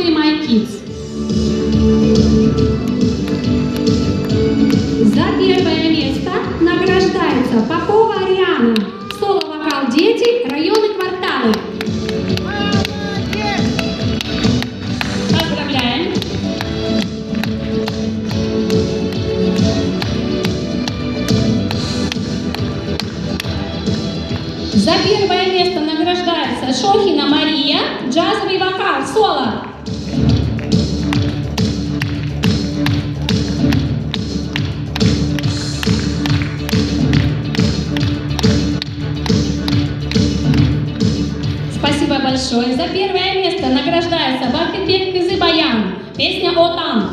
Be My Kids. За первое место награждается Попова Ариана. Соло-вокал «Дети», районы, кварталы. Поздравляем. За первое место награждается Шохина Мария, джазовый вокал, соло. Спасибо большое. За первое место награждается Бахтыбек Кызыбаян, песня «Отан».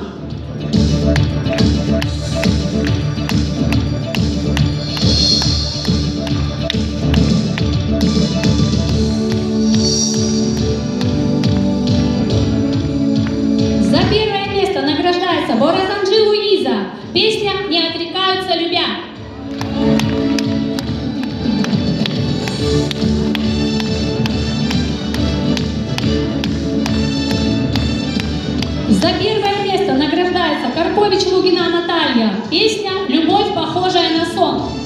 За первое место награждается Боразанджи Луиза, песня «Не отрекаются любя». За первое место награждается Карпович Лугина Наталья, песня «Любовь, похожая на сон».